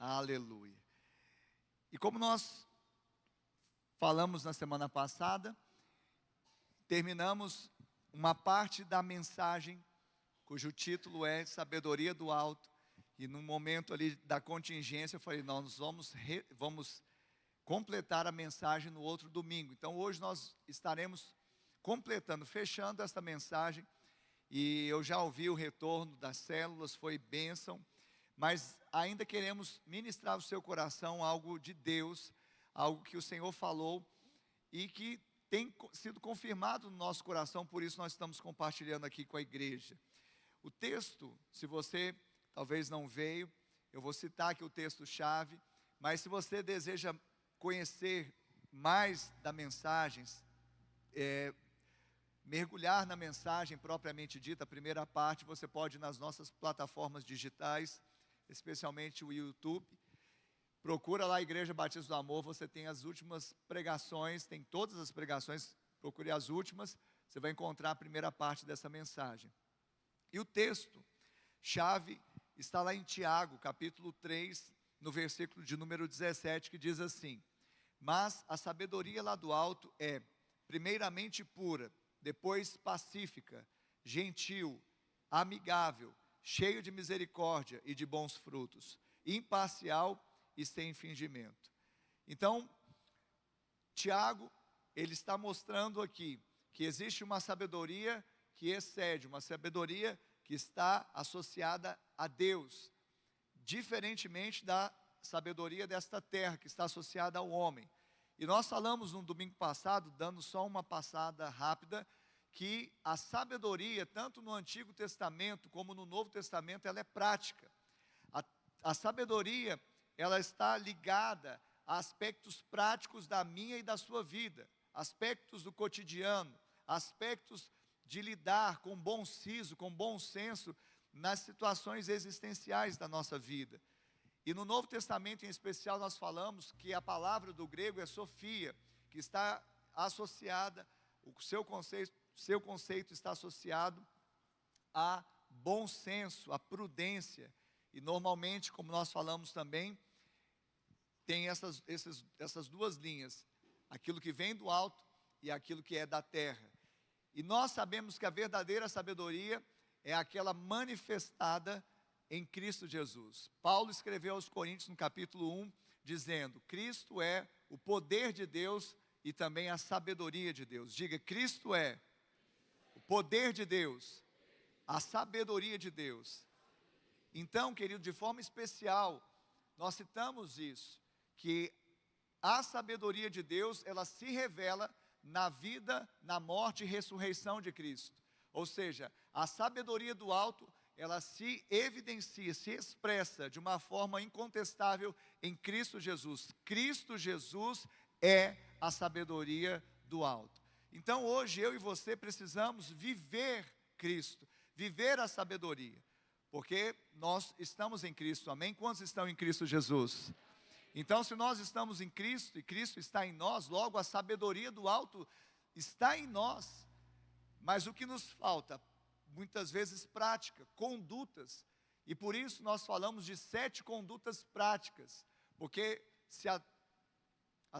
Aleluia. E como nós falamos na semana passada, terminamos uma parte da mensagem, cujo título é Sabedoria do Alto. E no momento ali da contingência, eu falei, nós vamos completar a mensagem no outro domingo. Então hoje nós estaremos completando, fechando esta mensagem. E eu já ouvi o retorno das células, foi bênção. Mas ainda queremos ministrar ao seu coração algo de Deus, algo que o Senhor falou e que tem sido confirmado no nosso coração, por isso nós estamos compartilhando aqui com a igreja. O texto, se você talvez não veio, eu vou citar aqui o texto-chave, mas se você deseja conhecer mais da mensagem, mergulhar na mensagem propriamente dita, a primeira parte, você pode ir nas nossas plataformas digitais, especialmente o YouTube. Procura lá a Igreja Batista do Amor, você tem as últimas pregações, tem todas as pregações, procure as últimas, você vai encontrar a primeira parte dessa mensagem. E o texto chave está lá em Tiago, capítulo 3, no versículo de número 17, que diz assim: mas a sabedoria lá do alto é, primeiramente pura, depois pacífica, gentil, amigável, cheio de misericórdia e de bons frutos, imparcial e sem fingimento. Então, Tiago, ele está mostrando aqui que existe uma sabedoria que excede, uma sabedoria que está associada a Deus, diferentemente da sabedoria desta terra, que está associada ao homem. E nós falamos no domingo passado, dando só uma passada rápida, que a sabedoria, tanto no Antigo Testamento como no Novo Testamento, ela é prática. A sabedoria, ela está ligada a aspectos práticos da minha e da sua vida, aspectos do cotidiano, aspectos de lidar com bom siso, com bom senso, nas situações existenciais da nossa vida. E no Novo Testamento em especial nós falamos que a palavra do grego é sofia, que está associada, o seu conceito está associado a bom senso, a prudência. E normalmente, como nós falamos também, tem essas duas linhas, aquilo que vem do alto e aquilo que é da terra. E nós sabemos que a verdadeira sabedoria é aquela manifestada em Cristo Jesus. Paulo escreveu aos Coríntios no capítulo 1, dizendo: Cristo é o poder de Deus e também a sabedoria de Deus. Diga, Cristo é o poder de Deus, a sabedoria de Deus. Então, querido, de forma especial, nós citamos isso, que a sabedoria de Deus, ela se revela na vida, na morte e ressurreição de Cristo. Ou seja, a sabedoria do alto, ela se evidencia, se expressa de uma forma incontestável em Cristo Jesus. Cristo Jesus é a sabedoria do alto. Então hoje eu e você precisamos viver Cristo, viver a sabedoria, porque nós estamos em Cristo, amém? Quantos estão em Cristo Jesus? Então, se nós estamos em Cristo e Cristo está em nós, logo a sabedoria do alto está em nós. Mas o que nos falta? Muitas vezes prática, condutas. E por isso nós falamos de 7 condutas práticas. Porque se a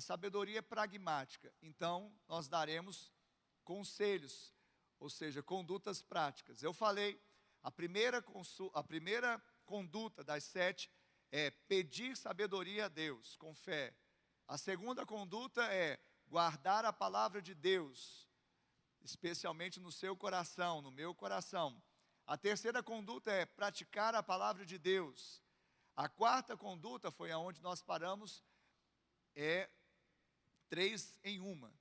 sabedoria é pragmática, então nós daremos conselhos, ou seja, condutas práticas. Eu falei, a primeira conduta das 7 é pedir sabedoria a Deus, com fé. A segunda conduta é guardar a palavra de Deus, especialmente no seu coração, no meu coração. A terceira conduta é praticar a palavra de Deus. A quarta conduta, foi aonde nós paramos, é 3 em 1.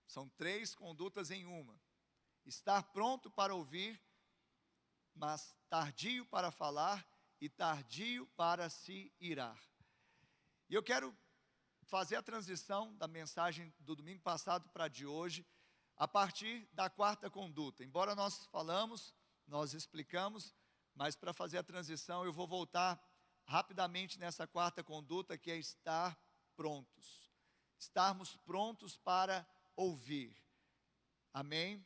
São 3 condutas em uma. Estar pronto para ouvir, mas tardio para falar e tardio para se irar. E eu quero fazer a transição da mensagem do domingo passado para a de hoje, a partir da quarta conduta. Embora nós falamos, nós explicamos, mas para fazer a transição eu vou voltar rapidamente nessa quarta conduta, que é estar prontos. Estarmos prontos para ouvir. Amém?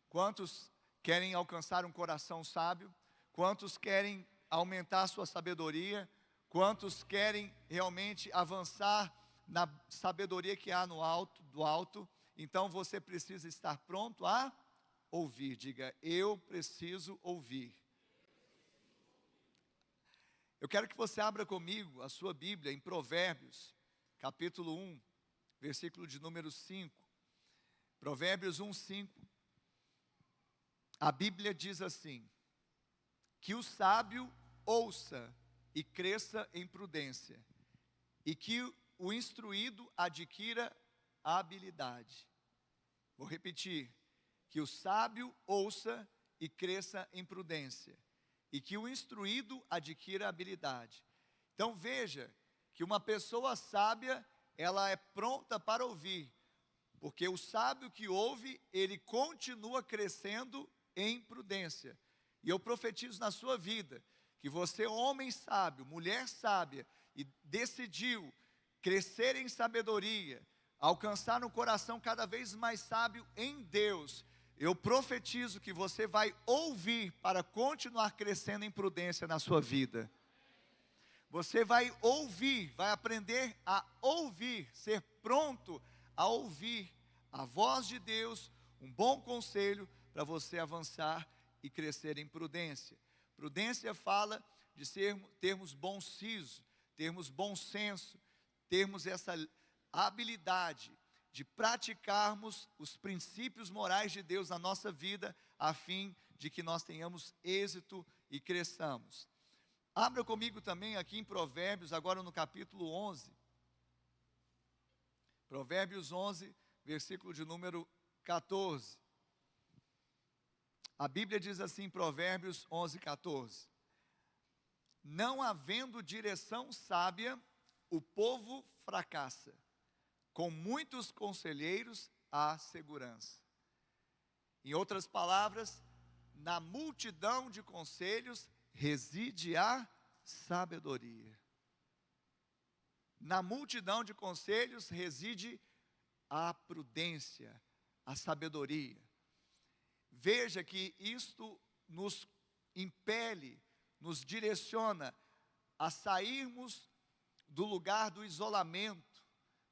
Quantos querem alcançar um coração sábio? Quantos querem aumentar sua sabedoria? Quantos querem realmente avançar na sabedoria que há no alto, do alto? Então você precisa estar pronto a ouvir. Diga, eu preciso ouvir. Eu quero que você abra comigo a sua Bíblia em Provérbios, capítulo 1, versículo de número 5. Provérbios 1, 5. A Bíblia diz assim: que o sábio ouça e cresça em prudência, e que o instruído adquira habilidade. Vou repetir: que o sábio ouça e cresça em prudência, e que o instruído adquira habilidade. Então veja que uma pessoa sábia, ela é pronta para ouvir, porque o sábio que ouve, ele continua crescendo em prudência. E eu profetizo na sua vida, que você, homem sábio, mulher sábia, e decidiu crescer em sabedoria, alcançar um coração cada vez mais sábio em Deus, eu profetizo que você vai ouvir para continuar crescendo em prudência na sua vida. Você vai ouvir, vai aprender a ouvir, ser pronto a ouvir a voz de Deus, um bom conselho para você avançar e crescer em prudência. Prudência fala de termos bom siso, termos bom senso, termos essa habilidade de praticarmos os princípios morais de Deus na nossa vida, a fim de que nós tenhamos êxito e cresçamos. Abra comigo também aqui em Provérbios, agora no capítulo 11. Provérbios 11, versículo de número 14. A Bíblia diz assim, Provérbios 11, 14. Não havendo direção sábia, o povo fracassa. Com muitos conselheiros há segurança. Em outras palavras, na multidão de conselhos reside a sabedoria. Na multidão de conselhos reside a prudência, a sabedoria. Veja que isto nos impele, nos direciona a sairmos do lugar do isolamento,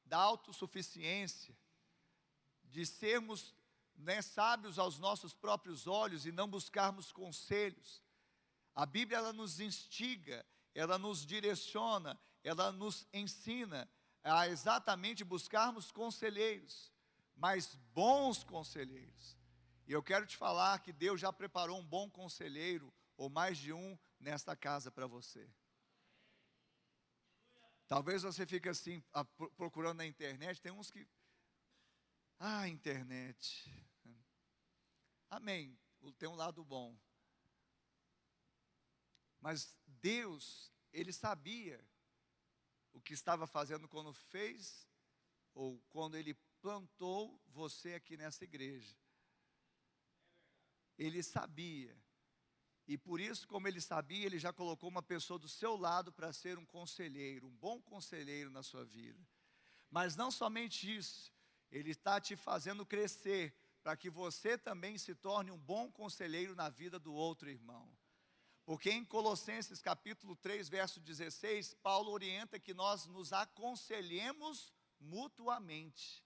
da autossuficiência, de sermos sábios aos nossos próprios olhos e não buscarmos conselhos. A Bíblia, ela nos instiga, ela nos direciona, ela nos ensina a exatamente buscarmos conselheiros, mas bons conselheiros. E eu quero te falar que Deus já preparou um bom conselheiro, ou mais de um, nesta casa para você. Talvez você fique assim, procurando na internet, tem uns que... internet. Amém, tem um lado bom. Mas Deus, Ele sabia o que estava fazendo quando fez, ou quando Ele plantou você aqui nessa igreja. Ele sabia. E por isso, como Ele sabia, Ele já colocou uma pessoa do seu lado para ser um conselheiro, um bom conselheiro na sua vida. Mas não somente isso, Ele está te fazendo crescer, para que você também se torne um bom conselheiro na vida do outro irmão. Porque em Colossenses capítulo 3, verso 16, Paulo orienta que nós nos aconselhemos mutuamente.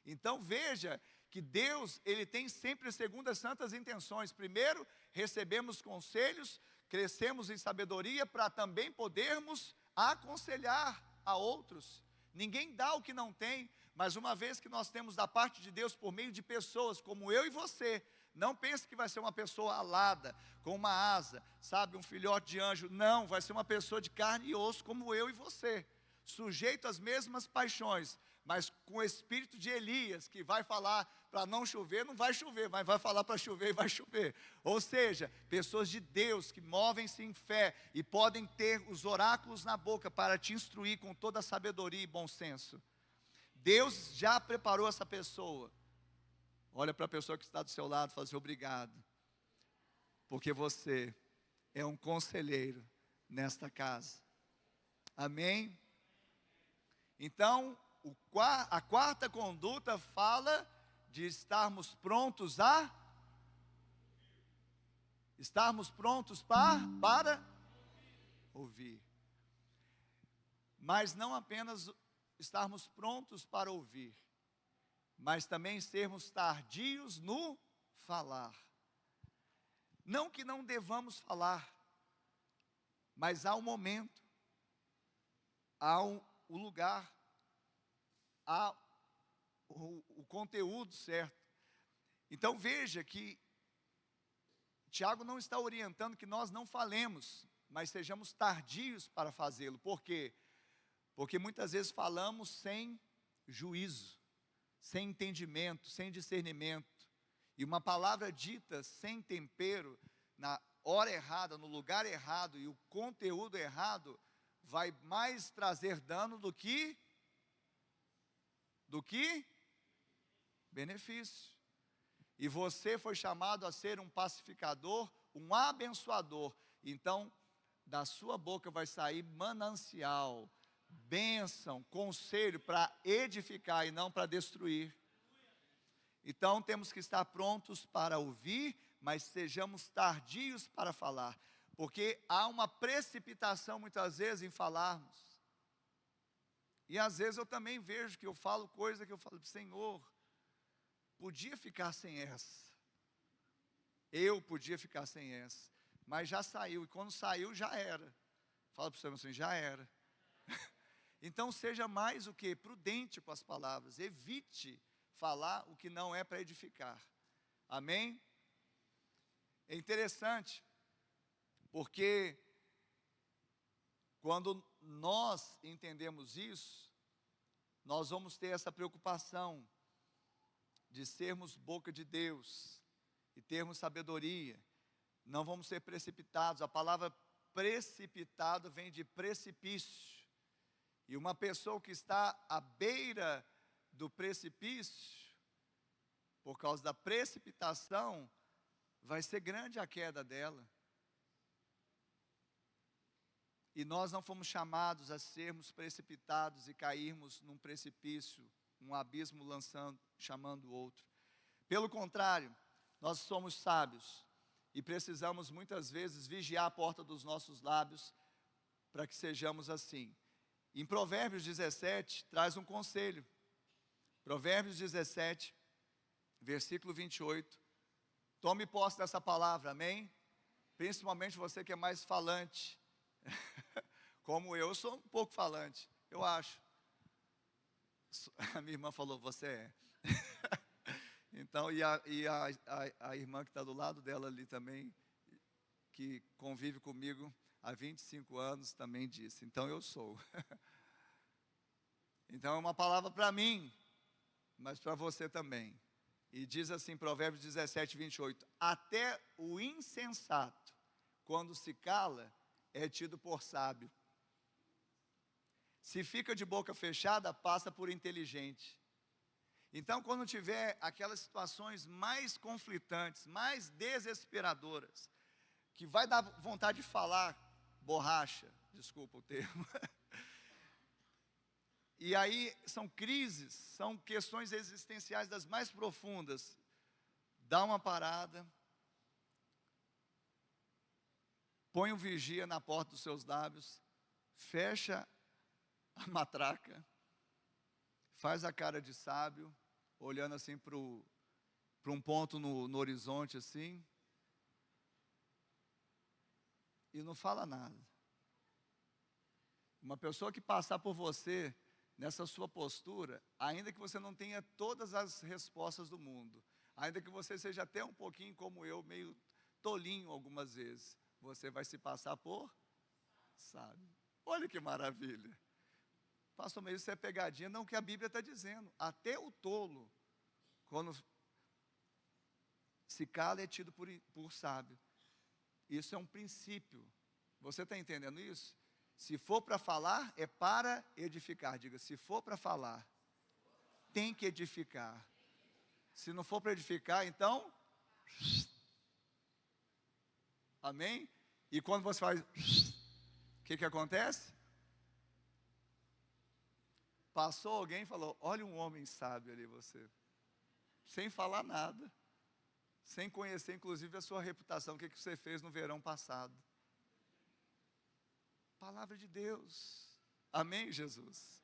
Então veja que Deus, Ele tem sempre segundo as santas intenções. Primeiro, recebemos conselhos, crescemos em sabedoria para também podermos aconselhar a outros. Ninguém dá o que não tem, mas uma vez que nós temos da parte de Deus por meio de pessoas como eu e você, não pense que vai ser uma pessoa alada, com uma asa, sabe, um filhote de anjo. Não, vai ser uma pessoa de carne e osso como eu e você, sujeito às mesmas paixões, mas com o espírito de Elias, que vai falar para não chover, não vai chover, mas vai falar para chover e vai chover. Ou seja, pessoas de Deus que movem-se em fé e podem ter os oráculos na boca para te instruir com toda a sabedoria e bom senso. Deus já preparou essa pessoa. Olha para a pessoa que está do seu lado e fala assim: obrigado, porque você é um conselheiro nesta casa. Amém? Então, a quarta conduta fala de estarmos prontos para ouvir. mas não apenas estarmos prontos para ouvir, mas também sermos tardios no falar. Não que não devamos falar, mas há um momento, há o lugar, há o conteúdo certo. Então veja que Tiago não está orientando que nós não falemos, mas sejamos tardios para fazê-lo. Por quê? Porque muitas vezes falamos sem juízo, sem entendimento, sem discernimento. E uma palavra dita sem tempero, na hora errada, no lugar errado e o conteúdo errado, vai mais trazer dano do que benefício. E você foi chamado a ser um pacificador, um abençoador. Então, da sua boca vai sair manancial, bênção, conselho para edificar e não para destruir. Então, temos que estar prontos para ouvir, mas sejamos tardios para falar. Porque há uma precipitação muitas vezes em falarmos. E às vezes eu também vejo que eu falo coisa que eu falo, Senhor, podia ficar sem essa. Eu podia ficar sem essa. Mas já saiu, e quando saiu já era. Fala para o Senhor assim, já era. Então seja mais o que? Prudente com as palavras. Evite falar o que não é para edificar. Amém? É interessante, porque quando nós entendemos isso, nós vamos ter essa preocupação de sermos boca de Deus e termos sabedoria. Não vamos ser precipitados. A palavra precipitado vem de precipício. E uma pessoa que está à beira do precipício, por causa da precipitação, vai ser grande a queda dela. E nós não fomos chamados a sermos precipitados e cairmos num precipício, um abismo chamando o outro. Pelo contrário, nós somos sábios e precisamos muitas vezes vigiar a porta dos nossos lábios para que sejamos assim. Em Provérbios 17, traz um conselho. Provérbios 17, versículo 28. Tome posse dessa palavra, amém? Principalmente você que é mais falante. Como eu sou um pouco falante, eu acho. A minha irmã falou, você é. Então, a irmã que está do lado dela ali também, que convive comigo há 25 anos, também disse, então eu sou. Então é uma palavra para mim, mas para você também. E diz assim, Provérbios 17, 28, até o insensato, quando se cala, é tido por sábio. Se fica de boca fechada, passa por inteligente. Então, quando tiver aquelas situações mais conflitantes, mais desesperadoras, que vai dar vontade de falar borracha, desculpa o termo. E aí são crises, são questões existenciais das mais profundas. Dá uma parada, põe um vigia na porta dos seus lábios, fecha a matraca, faz a cara de sábio, olhando assim para um ponto no horizonte assim, e não fala nada. Uma pessoa que passar por você, nessa sua postura, ainda que você não tenha todas as respostas do mundo, ainda que você seja até um pouquinho como eu, meio tolinho algumas vezes, você vai se passar por sábio. Olha que maravilha. Pastor, mas isso é pegadinha? Não, o que a Bíblia está dizendo. Até o tolo, quando se cala, é tido por sábio. Isso é um princípio. Você está entendendo isso? Se for para falar, é para edificar. Diga, se for para falar, tem que edificar. Se não for para edificar, então... Amém? E quando você faz... O que acontece? Passou alguém e falou, olha um homem sábio ali você. Sem falar nada. Sem conhecer, inclusive, a sua reputação. O que você fez no verão passado. Palavra de Deus. Amém, Jesus?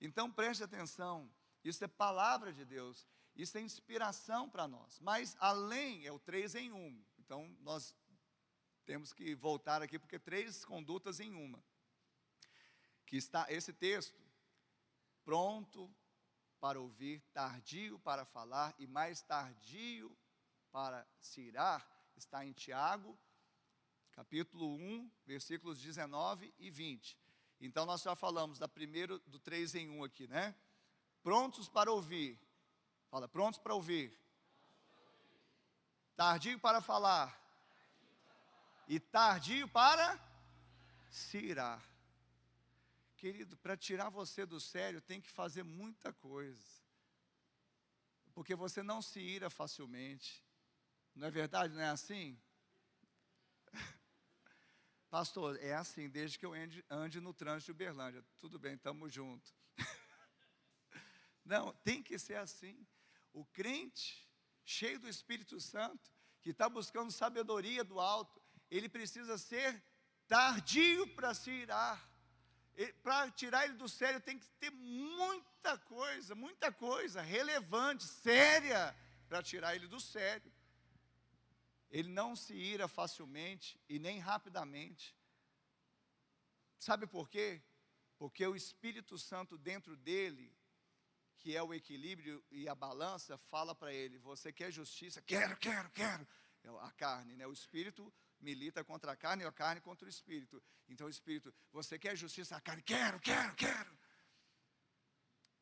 Então preste atenção, isso é palavra de Deus, isso é inspiração para nós. Mas além, é o 3 em 1. Então nós temos que voltar aqui, porque 3 condutas em uma. Que está esse texto, pronto para ouvir, tardio para falar e mais tardio para se irar, está em Tiago, capítulo 1, versículos 19 e 20. Então nós já falamos do 3 em 1 aqui, né? Prontos para ouvir. Fala, prontos para ouvir. Tardio para falar. E tardio para se irar. Querido, para tirar você do sério tem que fazer muita coisa. Porque você não se ira facilmente. Não é verdade? Não é assim? Pastor, é assim, desde que eu ande no trânsito de Uberlândia. Tudo bem, estamos juntos. Não, tem que ser assim. O crente, cheio do Espírito Santo, que está buscando sabedoria do alto, ele precisa ser tardio para se irar. Para tirar ele do sério tem que ter muita coisa relevante, séria, para tirar ele do sério. Ele não se ira facilmente e nem rapidamente. Sabe por quê? Porque o Espírito Santo dentro dele, que é o equilíbrio e a balança, fala para ele, você quer justiça? Quero. É a carne, né? O Espírito milita contra a carne e a carne contra o Espírito. Então o Espírito, você quer justiça? A carne, quero.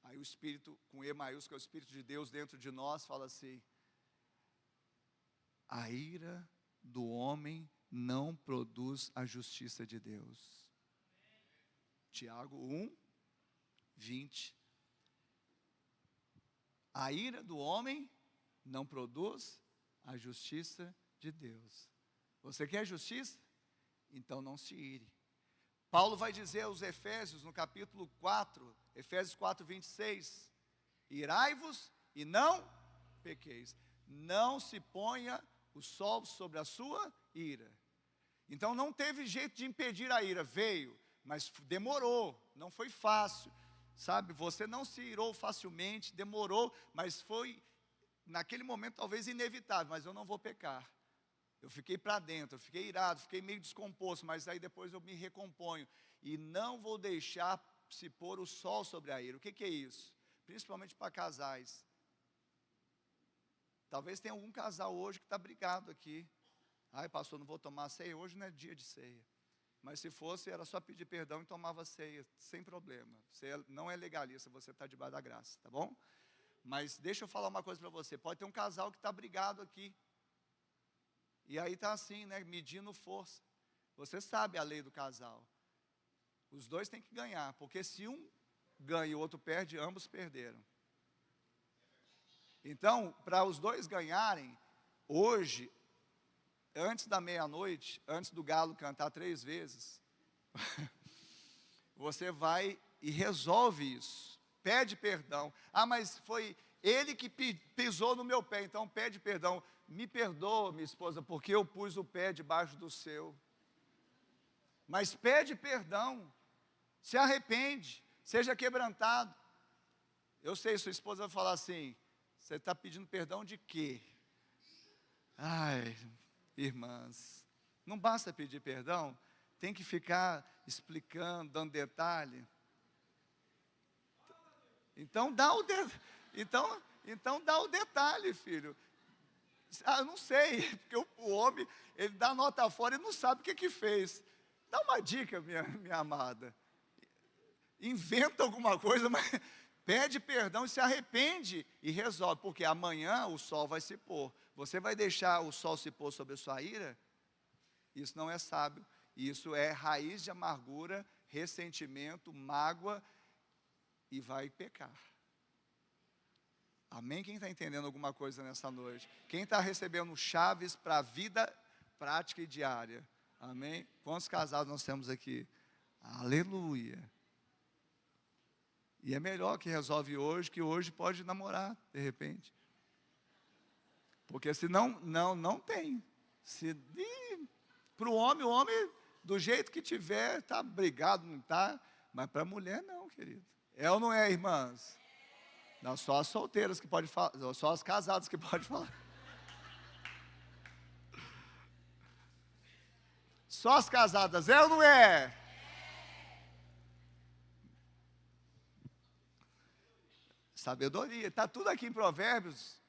Aí o Espírito, com E maiúsculo, é o Espírito de Deus dentro de nós, fala assim, a ira do homem não produz a justiça de Deus. Tiago 1, 20. A ira do homem não produz a justiça de Deus. Você quer justiça? Então não se ire. Paulo vai dizer aos Efésios, no capítulo 4, Efésios 4, 26, irai-vos e não pequeis. Não se ponha o sol sobre a sua ira. Então não teve jeito de impedir a ira, veio, mas demorou, não foi fácil. Sabe, você não se irou facilmente, demorou, mas foi, naquele momento talvez inevitável, mas eu não vou pecar. Eu fiquei para dentro, eu fiquei irado, fiquei meio descomposto, mas aí depois eu me recomponho. E não vou deixar se pôr o sol sobre a ira. O que é isso? Principalmente para casais. Talvez tenha algum casal hoje que está brigado aqui. Ai, pastor, não vou tomar ceia, hoje não é dia de ceia. Mas se fosse, era só pedir perdão e tomava ceia, sem problema. Você não é legalista, você está debaixo da graça, tá bom? Mas deixa eu falar uma coisa para você, pode ter um casal que está brigado aqui. E aí está assim, né, medindo força. Você sabe a lei do casal. Os dois têm que ganhar, porque se um ganha e o outro perde, ambos perderam. Então, para os dois ganharem, hoje, antes da meia-noite, antes do galo cantar 3 vezes, você vai e resolve isso. Pede perdão. Ah, mas foi ele que pisou no meu pé, então pede perdão. Me perdoa, minha esposa, porque eu pus o pé debaixo do seu. Mas pede perdão. Se arrepende. Seja quebrantado. Eu sei, sua esposa vai falar assim, você está pedindo perdão de quê? Ai, irmãs, não basta pedir perdão, tem que ficar explicando, dando detalhe. Então dá o detalhe, filho. Ah, eu não sei, porque o homem, ele dá nota fora e não sabe o que fez. Dá uma dica, minha amada. Inventa alguma coisa, mas pede perdão e se arrepende e resolve, porque amanhã o sol vai se pôr. Você vai deixar o sol se pôr sobre a sua ira? Isso não é sábio. Isso é raiz de amargura, ressentimento, mágoa e vai pecar. Amém? Quem está entendendo alguma coisa nessa noite? Quem está recebendo chaves para a vida prática e diária? Amém? Quantos casados nós temos aqui? Aleluia. E é melhor que resolve hoje, que hoje pode namorar, de repente. Porque senão, não tem. Para o homem, do jeito que tiver, está brigado, não está. Mas para mulher não, querido. É ou não é, irmãs? Não, só as solteiras que podem falar, só as casadas que podem falar. Só as casadas, é ou não é? Sabedoria, está tudo aqui em Provérbios,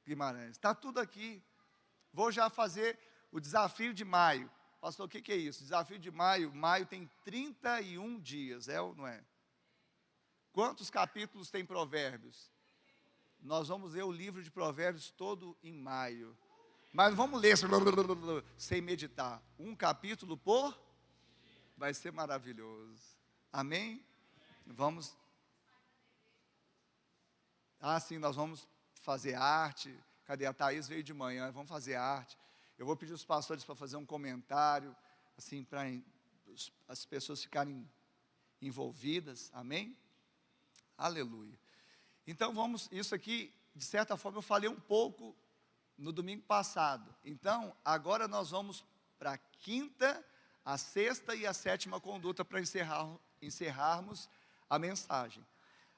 Guimarães, está tudo aqui. Vou já fazer o desafio de maio. Pastor, o que é isso? Desafio de maio, maio tem 31 dias, é ou não é? Quantos capítulos tem Provérbios? Nós vamos ler o livro de Provérbios todo em maio. Mas não vamos ler sem meditar. Um capítulo por? Vai ser maravilhoso. Amém? Vamos. Sim, nós vamos fazer arte. Cadê? A Thaís veio de manhã, vamos fazer arte. Eu vou pedir os pastores para fazer um comentário, assim, para as pessoas ficarem envolvidas. Amém? Aleluia. Então vamos, isso aqui, de certa forma, eu falei um pouco no domingo passado. Então, agora nós vamos para a quinta, a sexta e a sétima conduta para encerrarmos a mensagem.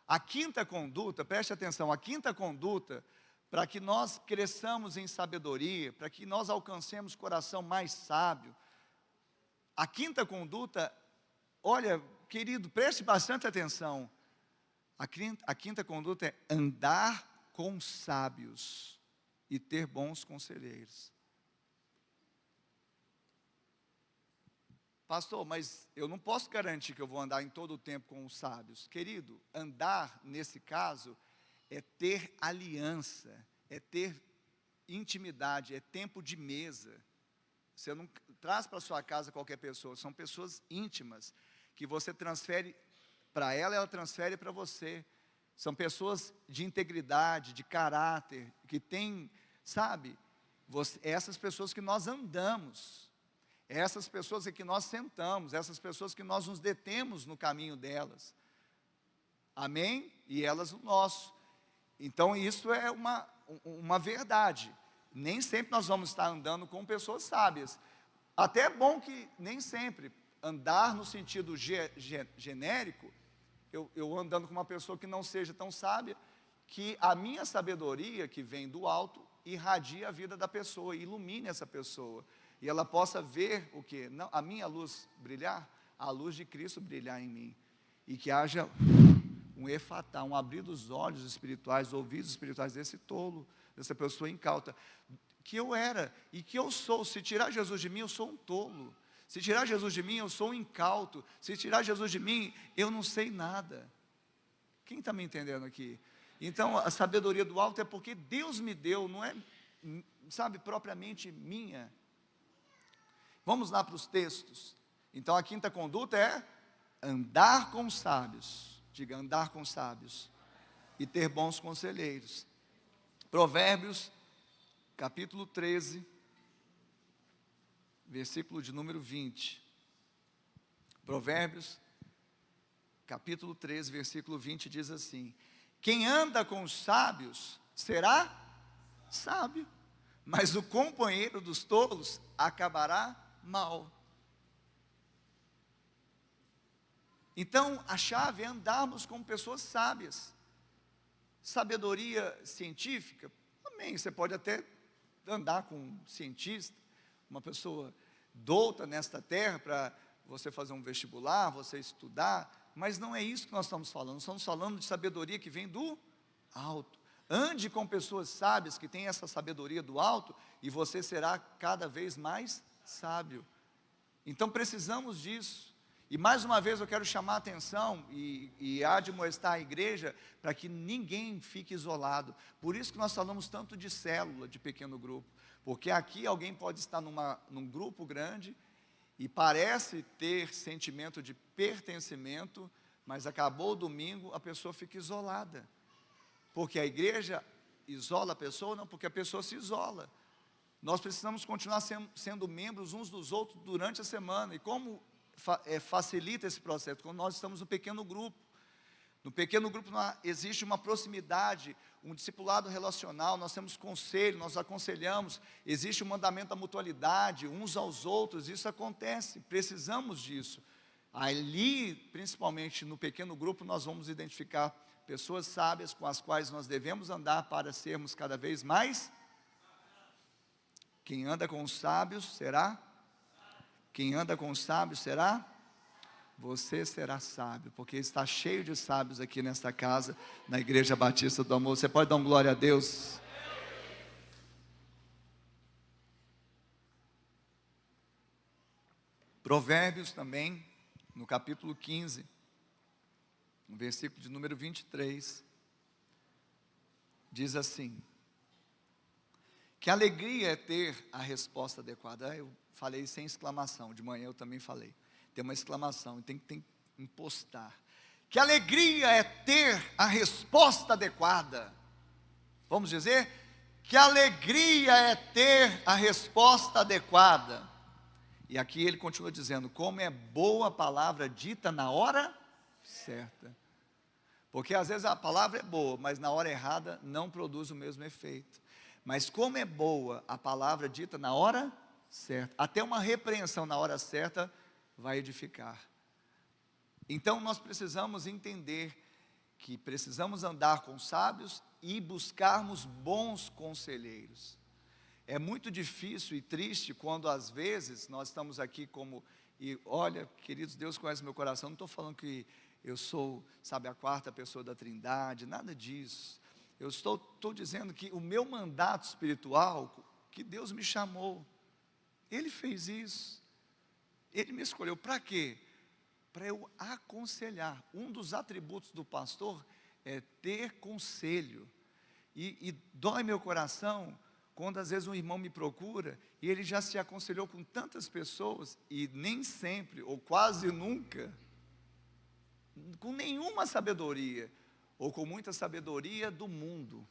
A quinta conduta, preste atenção, a quinta conduta, para que nós cresçamos em sabedoria, para que nós alcancemos coração mais sábio. A quinta conduta, olha, querido, preste bastante atenção. A quinta conduta é andar com sábios e ter bons conselheiros. Pastor, mas eu não posso garantir que eu vou andar em todo o tempo com os sábios. Querido, andar, nesse caso, é ter aliança, é ter intimidade, é tempo de mesa. Você não traz para sua casa qualquer pessoa, são pessoas íntimas, que você transfere para ela transfere para você. São pessoas de integridade, de caráter, que têm, sabe, essas pessoas que nós andamos, essas pessoas que nós sentamos, essas pessoas que nós nos detemos no caminho delas. Amém? E elas o nosso. Então isso é uma verdade. Nem sempre nós vamos estar andando com pessoas sábias. Até é bom que nem sempre andar no sentido genérico, eu andando com uma pessoa que não seja tão sábia, que a minha sabedoria que vem do alto irradie a vida da pessoa, ilumine essa pessoa, e ela possa ver o quê? Não, a minha luz brilhar, a luz de Cristo brilhar em mim, e que haja um efatá, um abrir dos olhos espirituais, ouvidos espirituais desse tolo, dessa pessoa incauta, que eu era, e que eu sou. Se tirar Jesus de mim, eu sou um tolo. Se tirar Jesus de mim, eu sou um incauto. Se tirar Jesus de mim, eu não sei nada. Quem está me entendendo aqui? Então, a sabedoria do alto é porque Deus me deu, não é, sabe, propriamente minha. Vamos lá para os textos. Então, a quinta conduta é andar com sábios. Diga, andar com sábios. E ter bons conselheiros. Provérbios, capítulo 13. Versículo de número 20. Provérbios, capítulo 13, versículo 20, diz assim: quem anda com os sábios será sábio, mas o companheiro dos tolos acabará mal. Então, a chave é andarmos com pessoas sábias. Sabedoria científica, amém, você pode até andar com um cientista, uma pessoa douta nesta terra, para você fazer um vestibular, você estudar, mas não é isso que nós estamos falando. Nós estamos falando de sabedoria que vem do alto. Ande com pessoas sábias que têm essa sabedoria do alto, e você será cada vez mais sábio. Então precisamos disso. E mais uma vez eu quero chamar a atenção e admoestar a igreja para que ninguém fique isolado. Por isso que nós falamos tanto de célula, de pequeno grupo. Porque aqui alguém pode estar num grupo grande e parece ter sentimento de pertencimento, mas acabou o domingo, a pessoa fica isolada. Porque a igreja isola a pessoa? Não, porque a pessoa se isola. Nós precisamos continuar sendo membros uns dos outros durante a semana. E como facilita esse processo? Quando nós estamos no pequeno grupo. No pequeno grupo existe uma proximidade, um discipulado relacional, nós temos conselho, nós aconselhamos, existe um mandamento da mutualidade, uns aos outros, isso acontece, precisamos disso. Ali, principalmente no pequeno grupo, nós vamos identificar pessoas sábias com as quais nós devemos andar para sermos cada vez mais. Quem anda com os sábios será? Quem anda com os sábios será? Você será sábio, porque está cheio de sábios aqui nesta casa, na Igreja Batista do Amor. Você pode dar um glória a Deus? Provérbios também, no capítulo 15, no versículo de número 23, diz assim: que alegria é ter a resposta adequada. Eu falei sem exclamação, de manhã eu também falei. Tem uma exclamação, tem que impostar. Que alegria é ter a resposta adequada. Vamos dizer? Que alegria é ter a resposta adequada. E aqui ele continua dizendo, como é boa a palavra dita na hora certa. Porque às vezes a palavra é boa, mas na hora errada não produz o mesmo efeito. Mas como é boa a palavra dita na hora certa, até uma repreensão na hora certa vai edificar. Então nós precisamos entender que precisamos andar com sábios e buscarmos bons conselheiros. É muito difícil e triste quando às vezes nós estamos aqui como, e olha, queridos, Deus conhece meu coração, não estou falando que eu sou, sabe, a quarta pessoa da Trindade, nada disso. Eu estou dizendo que o meu mandato espiritual, que Deus me chamou, Ele fez isso. Ele me escolheu para quê? Para eu aconselhar. Um dos atributos do pastor é ter conselho. E dói meu coração quando às vezes um irmão me procura e ele já se aconselhou com tantas pessoas e nem sempre, ou quase nunca, com nenhuma sabedoria, ou com muita sabedoria do mundo.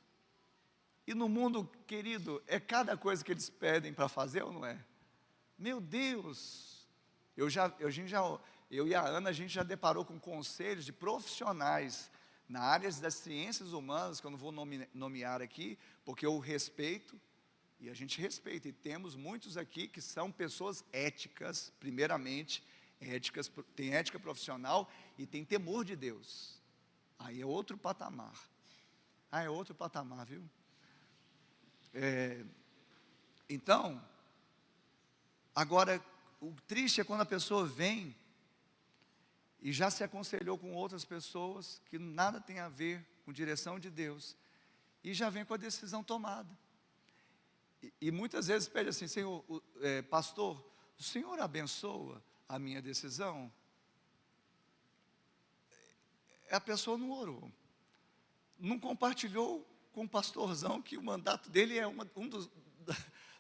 E no mundo, querido, é cada coisa que eles pedem para fazer ou não é? Meu Deus! Eu e a Ana, a gente já deparou com conselhos de profissionais na área das ciências humanas, que eu não vou nomear aqui, porque eu respeito, e a gente respeita, e temos muitos aqui que são pessoas éticas, primeiramente, tem ética profissional e tem temor de Deus. Aí é outro patamar. É outro patamar, viu? Então, agora, o triste é quando a pessoa vem e já se aconselhou com outras pessoas que nada tem a ver com direção de Deus e já vem com a decisão tomada. E muitas vezes pede assim, Senhor, pastor, o Senhor abençoa a minha decisão? A pessoa não orou, não compartilhou com o pastorzão que o mandato dele é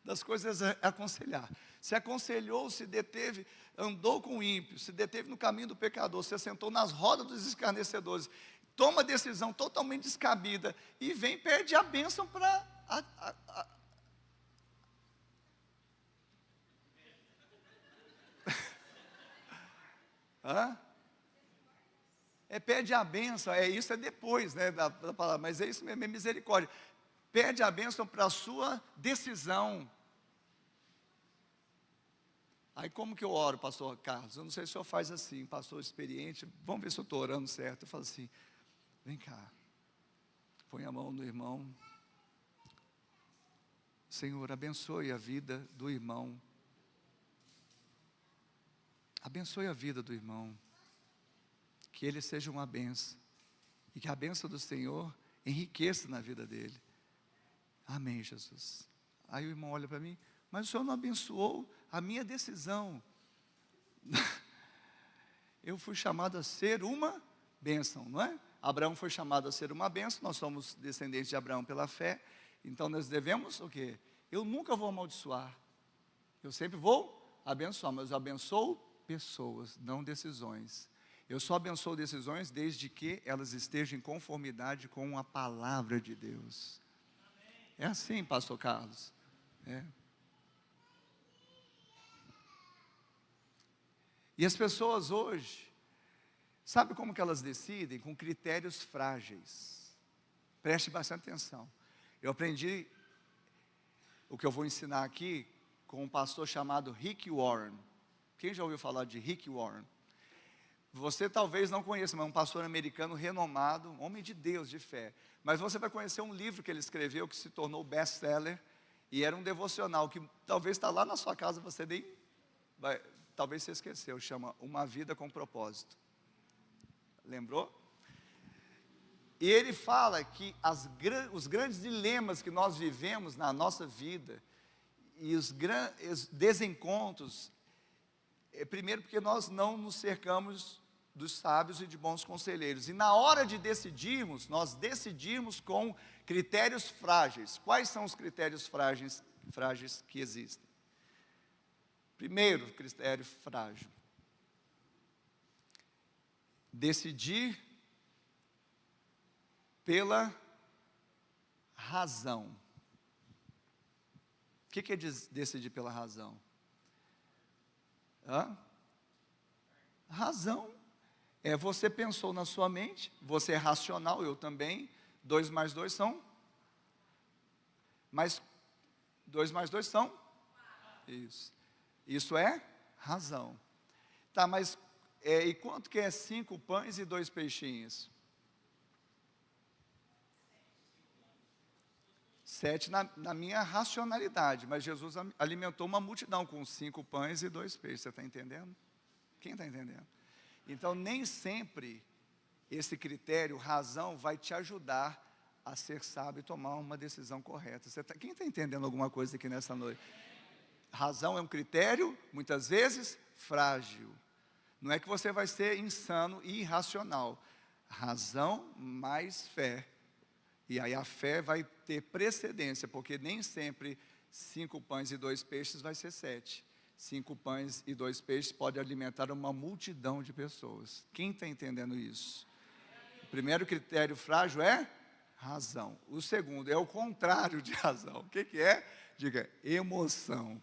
das coisas a aconselhar. Se aconselhou, se deteve, andou com o ímpio, se deteve no caminho do pecador, se assentou nas rodas dos escarnecedores, toma decisão totalmente descabida e vem e perde a bênção para pede a bênção, isso é depois, né, da palavra, mas é isso mesmo, é misericórdia. Pede a bênção para a sua decisão. Aí como que eu oro, pastor Carlos? Eu não sei se o senhor faz assim, pastor experiente, vamos ver se eu estou orando certo. Eu falo assim, vem cá, põe a mão no irmão. Senhor, abençoe a vida do irmão. Abençoe a vida do irmão. Que ele seja uma bênção. E que a bênção do Senhor enriqueça na vida dele. Amém, Jesus. Aí o irmão olha para mim, mas o Senhor não abençoou a minha decisão. Eu fui chamado a ser uma bênção, não é? Abraão foi chamado a ser uma bênção, nós somos descendentes de Abraão pela fé, então nós devemos o quê? Eu nunca vou amaldiçoar, eu sempre vou abençoar, mas eu abençoo pessoas, não decisões. Eu só abençoo decisões desde que elas estejam em conformidade com a palavra de Deus. É assim, pastor Carlos. E as pessoas hoje, sabe como que elas decidem? Com critérios frágeis. Preste bastante atenção. Eu aprendi o que eu vou ensinar aqui com um pastor chamado Rick Warren. Quem já ouviu falar de Rick Warren? Você talvez não conheça, mas é um pastor americano renomado, um homem de Deus, de fé. Mas você vai conhecer um livro que ele escreveu, que se tornou best-seller, e era um devocional, que talvez está lá na sua casa, você nem vai, talvez você esqueceu, chama Uma Vida com Propósito. Lembrou? E ele fala que os grandes dilemas que nós vivemos na nossa vida, e os desencontros, primeiro porque nós não nos cercamos dos sábios e de bons conselheiros. E na hora de decidirmos, nós decidimos com critérios frágeis. Quais são os critérios frágeis que existem? Primeiro critério frágil: decidir pela razão. O que é decidir pela razão? Razão é você pensou na sua mente, você é racional, eu também. 2 mais 2 são? Mas 2 mais 2 são? Isso. Isso é razão. Tá, mas e quanto que é 5 pães e 2 peixinhos? 7 na minha racionalidade, mas Jesus alimentou uma multidão com 5 pães e 2 peixes, você está entendendo? Quem está entendendo? Então, nem sempre esse critério, razão, vai te ajudar a ser sábio e tomar uma decisão correta. Quem está entendendo alguma coisa aqui nessa noite? Razão é um critério, muitas vezes, frágil. Não é que você vai ser insano e irracional. Razão mais fé. E aí a fé vai ter precedência, porque nem sempre 5 pães e 2 peixes vai ser 7. 5 pães e 2 peixes pode alimentar uma multidão de pessoas. Quem está entendendo isso? O primeiro critério frágil é razão. O segundo é o contrário de razão. O que é? Diga, emoção.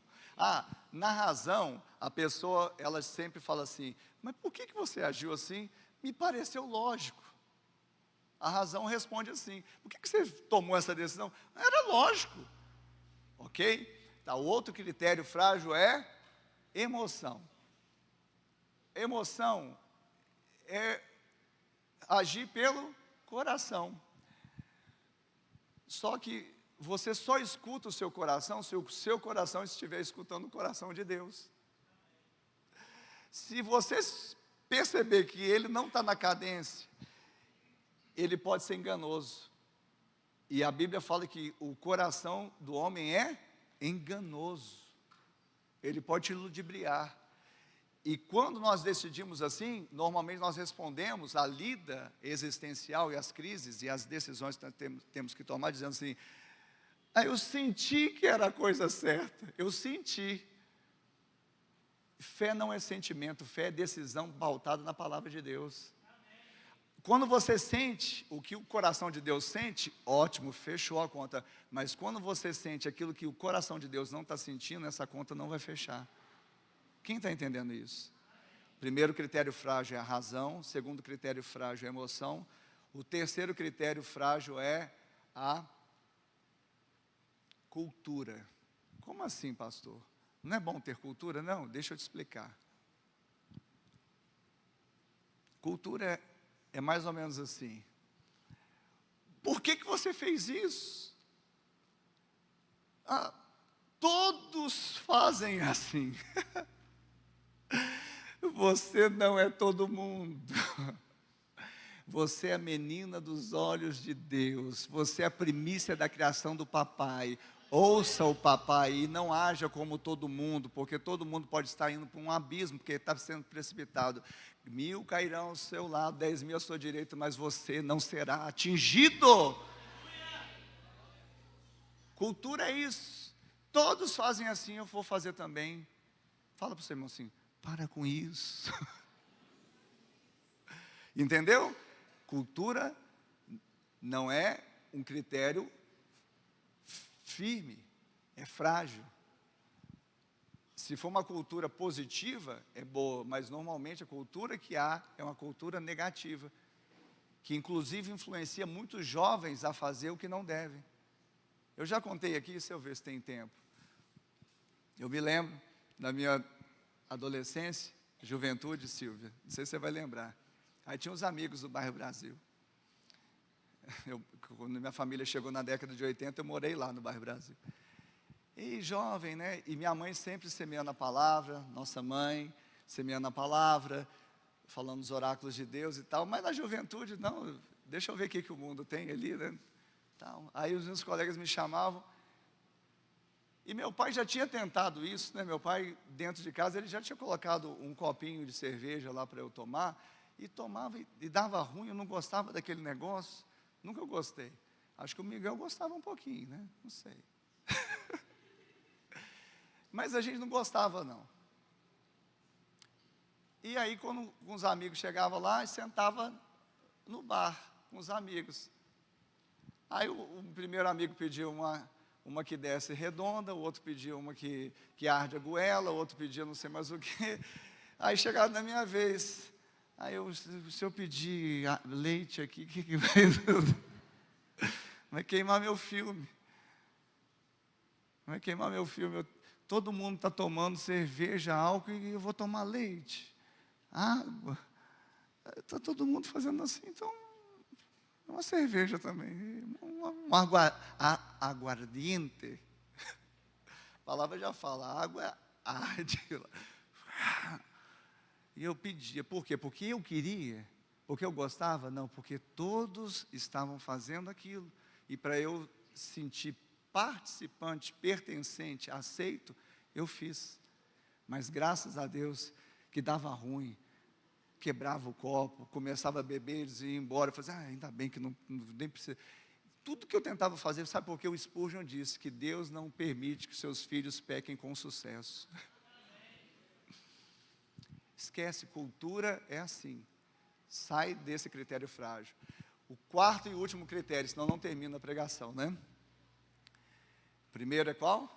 Na razão, a pessoa, ela sempre fala assim, mas por que você agiu assim? Me pareceu lógico. A razão responde assim, por que você tomou essa decisão? Era lógico. Ok? Tá, o outro critério frágil é emoção. Emoção é agir pelo coração. Só que você só escuta o seu coração se o seu coração estiver escutando o coração de Deus. Se você perceber que ele não está na cadência, ele pode ser enganoso. E a Bíblia fala que o coração do homem é enganoso. Ele pode te ludibriar. E quando nós decidimos assim, normalmente nós respondemos à lida existencial e às crises e às decisões que nós temos que tomar, dizendo assim, eu senti que era a coisa certa, eu senti. Fé não é sentimento, fé é decisão pautada na palavra de Deus. Quando você sente o que o coração de Deus sente, ótimo, fechou a conta. Mas quando você sente aquilo que o coração de Deus não está sentindo, essa conta não vai fechar. Quem está entendendo isso? Primeiro critério frágil é a razão. Segundo critério frágil é a emoção. O terceiro critério frágil é a cultura. Como assim, pastor? Não é bom ter cultura? Não, deixa eu te explicar. Cultura é mais ou menos assim. Por que você fez isso? Todos fazem assim. Você não é todo mundo. Você é a menina dos olhos de Deus. Você é a primícia da criação do papai. Ouça o papai e não haja como todo mundo, porque todo mundo pode estar indo para um abismo, porque está sendo precipitado. 1000 cairão ao seu lado, 10.000 à sua direita, mas você não será atingido. Cultura é isso. Todos fazem assim, eu vou fazer também. Fala para o seu irmão assim, para com isso. Entendeu? Cultura não é um critério firme, é frágil. Se for uma cultura positiva, é boa, mas normalmente a cultura que há é uma cultura negativa, que inclusive influencia muitos jovens a fazer o que não devem. Eu já contei aqui, se eu ver se tem tempo. Eu me lembro, na minha adolescência, Juventude, Silvia, não sei se você vai lembrar. Aí tinha uns amigos do bairro Brasil. Quando minha família chegou na década de 80, eu morei lá no bairro Brasil. E jovem, né? E minha mãe sempre semeando a palavra, nossa mãe semeando a palavra, falando os oráculos de Deus e tal. Mas na juventude, não, deixa eu ver o que o mundo tem ali, né? Então, aí os meus colegas me chamavam. E meu pai já tinha tentado isso, né? Meu pai, dentro de casa, ele já tinha colocado um copinho de cerveja lá para eu tomar. E tomava e dava ruim, eu não gostava daquele negócio. Nunca gostei. Acho que o Miguel gostava um pouquinho, né? Não sei. Mas a gente não gostava, não. E aí, quando uns amigos chegavam lá, e sentava no bar com os amigos. Aí o primeiro amigo pediu uma que desce redonda, o outro pedia uma que arde a goela, o outro pedia não sei mais o quê. Aí chegava na minha vez. Aí se eu pedir leite aqui, o que vai queimar meu filme? Vai queimar meu filme. Todo mundo está tomando cerveja, álcool, e eu vou tomar leite, água. Está todo mundo fazendo assim, então uma cerveja também, aguardiente. A palavra já fala, água arde. E eu pedia, por quê? Porque eu queria, porque eu gostava? Não, porque todos estavam fazendo aquilo. E para eu sentir participante, pertencente, aceito, eu fiz. Mas graças a Deus que dava ruim, quebrava o copo, começava a beber, eles iam embora. Eu falei, ainda bem que não nem precisa. Tudo que eu tentava fazer, sabe por quê? O Spurgeon disse que Deus não permite que seus filhos pequem com sucesso. Esquece, cultura é assim. Sai desse critério frágil. O quarto e último critério, senão não termina a pregação, né? Primeiro é qual?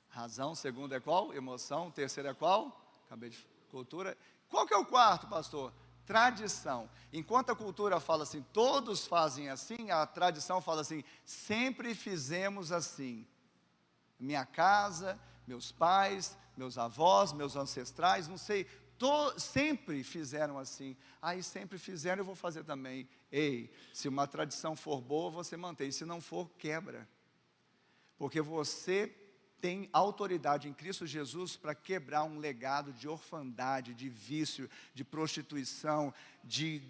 Razão. Segundo é qual? Emoção. Terceiro é qual? Acabei de... Cultura. Qual que é o quarto, pastor? Tradição. Enquanto a cultura fala assim, todos fazem assim, a tradição fala assim, sempre fizemos assim. Minha casa, meus pais, meus avós, meus ancestrais, não sei, sempre fizeram assim. Aí sempre fizeram, eu vou fazer também. Ei, se uma tradição for boa, você mantém. Se não for, quebra. Porque você tem autoridade em Cristo Jesus para quebrar um legado de orfandade, de vício, de prostituição, de,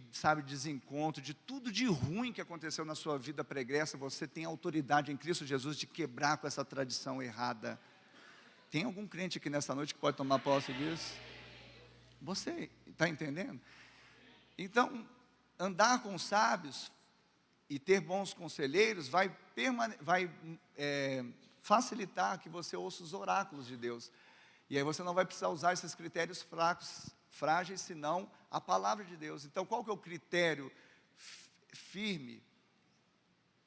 desencontro, de tudo de ruim que aconteceu na sua vida pregressa. Você tem autoridade em Cristo Jesus de quebrar com essa tradição errada. Tem algum crente aqui nessa noite que pode tomar posse disso? Você está entendendo? Então, andar com sábios e ter bons conselheiros vai facilitar que você ouça os oráculos de Deus. E aí você não vai precisar usar esses critérios frágeis, senão a palavra de Deus. Então, qual que é o critério firme?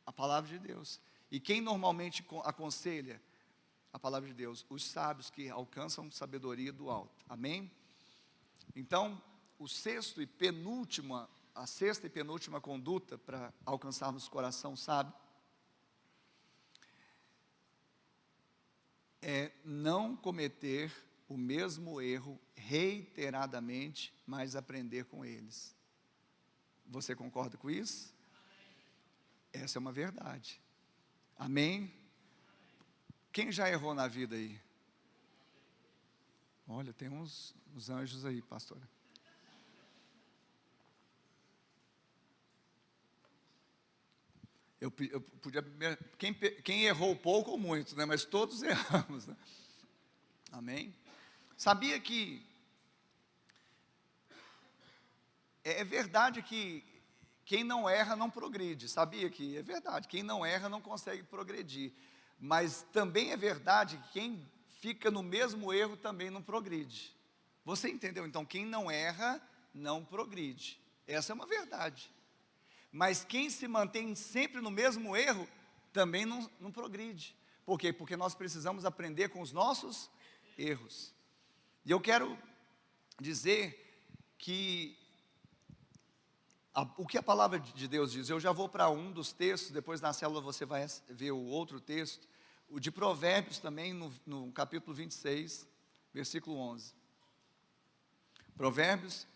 A palavra de Deus. E quem normalmente aconselha? A palavra de Deus. Os sábios que alcançam sabedoria do alto. Amém? Então, a sexta e penúltima conduta para alcançarmos o coração sábio é não cometer o mesmo erro reiteradamente, mas aprender com eles. Você concorda com isso? Essa é uma verdade. Amém? Quem já errou na vida aí? Olha, tem uns anjos aí, pastora. Eu podia, quem errou pouco ou muito, né? Mas todos erramos, né? Amém? Sabia que é verdade que quem não erra não progride. Sabia que é verdade, quem não erra não consegue progredir. Mas também é verdade que quem fica no mesmo erro também não progride. Você entendeu? Então, quem não erra não progride. Essa é uma verdade. Mas quem se mantém sempre no mesmo erro, também não progride. Por quê? Porque nós precisamos aprender com os nossos erros. E eu quero dizer que o que a palavra de Deus diz, eu já vou para um dos textos, depois na célula você vai ver o outro texto, o de Provérbios também, no capítulo 26, versículo 11. Provérbios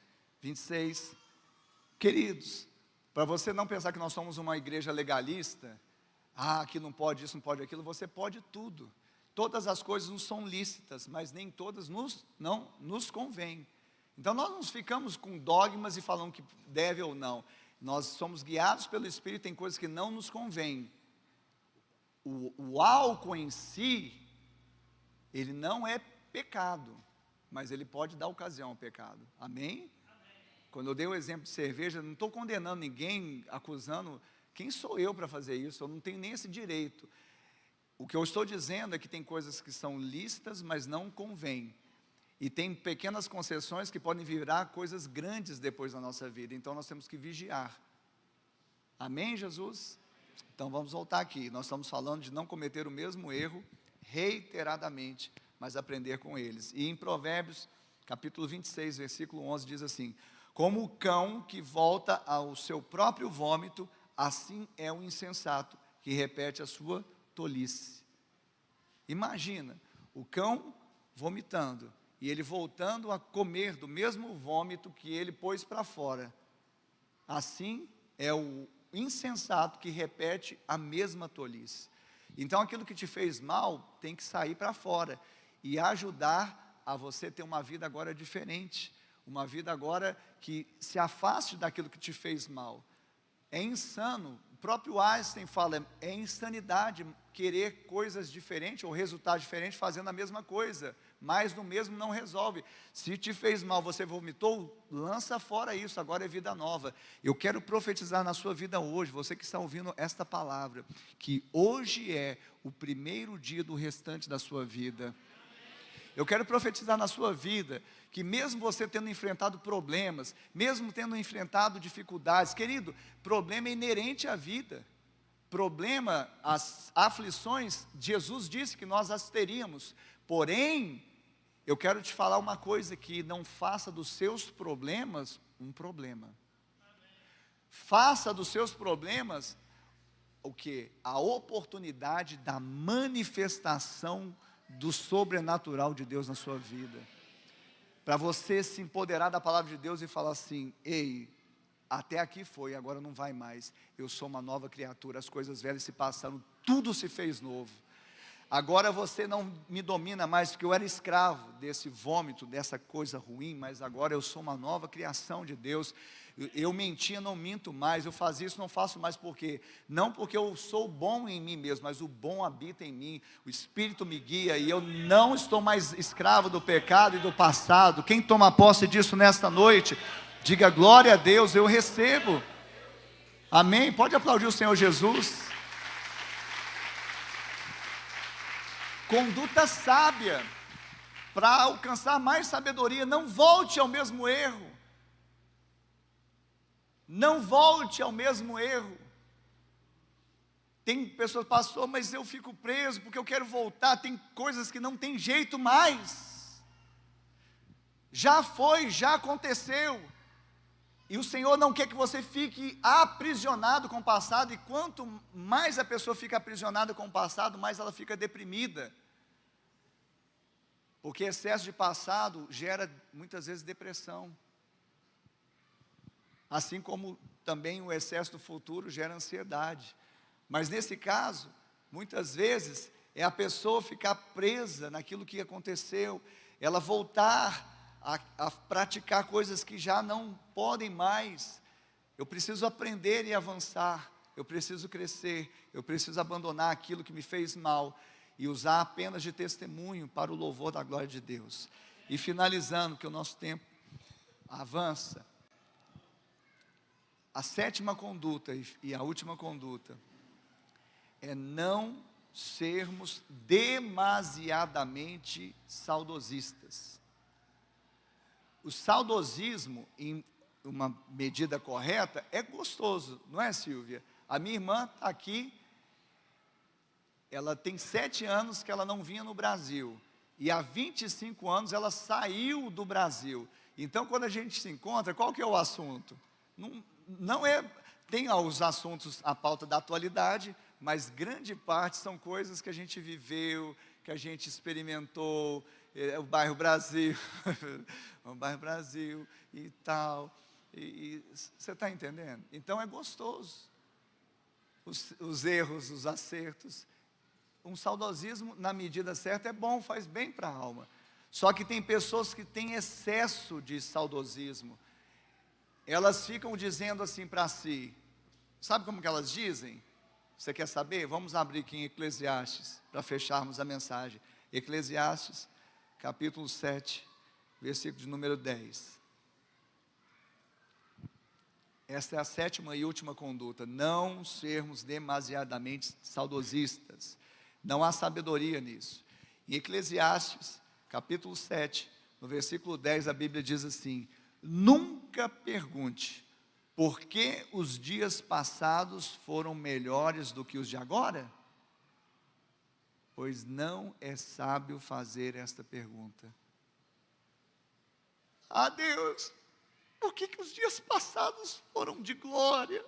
26. Queridos, para você não pensar que nós somos uma igreja legalista, aqui não pode isso, não pode aquilo, você pode tudo. Todas as coisas não são lícitas, mas nem todas não nos convêm. Então nós não ficamos com dogmas e falando que deve ou não. Nós somos guiados pelo Espírito, tem coisas que não nos convêm. O álcool em si, ele não é pecado, mas ele pode dar ocasião ao pecado. Amém? Quando eu dei o exemplo de cerveja, não estou condenando ninguém, acusando. Quem sou eu para fazer isso? Eu não tenho nem esse direito. O que eu estou dizendo é que tem coisas que são lícitas, mas não convém. E tem pequenas concessões que podem virar coisas grandes depois da nossa vida. Então nós temos que vigiar. Amém, Jesus? Então vamos voltar aqui. Nós estamos falando de não cometer o mesmo erro reiteradamente, mas aprender com eles. E em Provérbios, capítulo 26, versículo 11, diz assim: como o cão que volta ao seu próprio vômito, assim é o insensato que repete a sua tolice. Imagina, o cão vomitando, e ele voltando a comer do mesmo vômito que ele pôs para fora. Assim é o insensato que repete a mesma tolice. Então aquilo que te fez mal, tem que sair para fora, e ajudar a você ter uma vida agora diferente, uma vida agora que se afaste daquilo que te fez mal. É insano, o próprio Einstein fala, é insanidade querer coisas diferentes ou resultados diferentes fazendo a mesma coisa, mas no mesmo não resolve. Se te fez mal, você vomitou, lança fora isso, agora é vida nova. Eu quero profetizar na sua vida hoje, você que está ouvindo esta palavra, que hoje é o primeiro dia do restante da sua vida. Eu quero profetizar na sua vida, que mesmo você tendo enfrentado problemas, mesmo tendo enfrentado dificuldades, querido, problema é inerente à vida, problema, as aflições, Jesus disse que nós as teríamos, porém, eu quero te falar uma coisa, que não faça dos seus problemas um problema, faça dos seus problemas, o quê? A oportunidade da manifestação do sobrenatural de Deus na sua vida, para você se empoderar da palavra de Deus e falar assim: ei, até aqui foi, agora não vai mais, eu sou uma nova criatura, as coisas velhas se passaram, tudo se fez novo, agora você não me domina mais, porque eu era escravo desse vômito, dessa coisa ruim, mas agora eu sou uma nova criação de Deus. Eu mentia, não minto mais, eu fazia isso, não faço mais, porque não porque eu sou bom em mim mesmo, mas o bom habita em mim, o Espírito me guia, e eu não estou mais escravo do pecado e do passado. Quem toma posse disso nesta noite, diga glória a Deus, eu recebo. Amém? Pode aplaudir o Senhor Jesus. Conduta sábia, para alcançar mais sabedoria. Não volte ao mesmo erro, não volte ao mesmo erro. Tem pessoas, pastor, mas eu fico preso porque eu quero voltar. Tem coisas que não tem jeito mais, já foi, já aconteceu, e o Senhor não quer que você fique aprisionado com o passado. E quanto mais a pessoa fica aprisionada com o passado, mais ela fica deprimida, porque excesso de passado gera muitas vezes depressão, assim como também o excesso do futuro gera ansiedade. Mas nesse caso, muitas vezes, é a pessoa ficar presa naquilo que aconteceu, ela voltar a praticar coisas que já não podem mais. Eu preciso aprender e avançar, eu preciso crescer, eu preciso abandonar aquilo que me fez mal, e usar apenas de testemunho para o louvor da glória de Deus. E finalizando, que o nosso tempo avança, a sétima conduta e a última conduta é não sermos demasiadamente saudosistas. O saudosismo, em uma medida correta, é gostoso, não é, Silvia? A minha irmã está aqui, ela tem 7 anos que ela não vinha no Brasil, e há 25 anos ela saiu do Brasil. Então quando a gente se encontra, qual que é o assunto? Não é, tem os assuntos, a pauta da atualidade, mas grande parte são coisas que a gente viveu, que a gente experimentou. o bairro Brasil, o bairro Brasil e tal. E você está entendendo? Então é gostoso. Os erros, os acertos. Um saudosismo, na medida certa, é bom, faz bem para a alma. Só que tem pessoas que têm excesso de saudosismo. Elas ficam dizendo assim para si, sabe como que elas dizem? Você quer saber? Vamos abrir aqui em Eclesiastes, para fecharmos a mensagem. Eclesiastes, capítulo 7, versículo de número 10. Esta é a 7ª e última conduta, não sermos demasiadamente saudosistas. Não há sabedoria nisso. Em Eclesiastes, capítulo 7, no versículo 10, a Bíblia diz assim: nunca pergunte, por que os dias passados foram melhores do que os de agora? Pois não é sábio fazer esta pergunta. Ah, Deus, por que os dias passados foram de glória?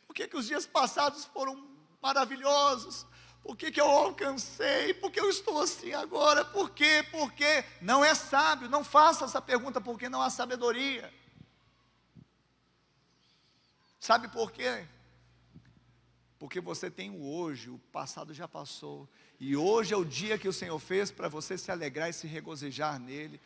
Por que os dias passados foram maravilhosos? Por que eu alcancei? Por que eu estou assim agora? Por quê? Por quê? Não é sábio, não faça essa pergunta, porque não há sabedoria. Sabe por quê? Porque você tem o hoje, o passado já passou. E hoje é o dia que o Senhor fez para você se alegrar e se regozijar nele.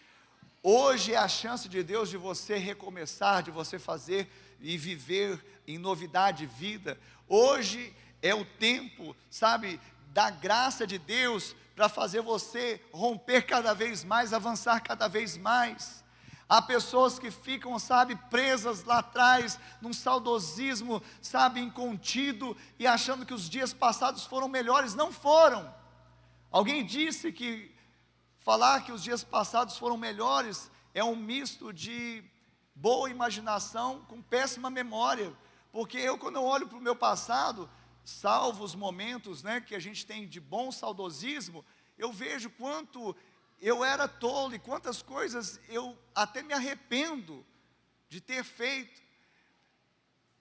Hoje é a chance de Deus de você recomeçar, de você fazer e viver em novidade de vida. Hoje é o tempo, sabe, da graça de Deus para fazer você romper cada vez mais, avançar cada vez mais. Há pessoas que ficam, sabe, presas lá atrás, num saudosismo, sabe, incontido, e achando que os dias passados foram melhores. Não foram. Alguém disse que falar que os dias passados foram melhores é um misto de boa imaginação com péssima memória. Porque quando eu olho para o meu passado, salvo os momentos, né, que a gente tem de bom saudosismo, eu vejo quanto eu era tolo e quantas coisas eu até me arrependo de ter feito.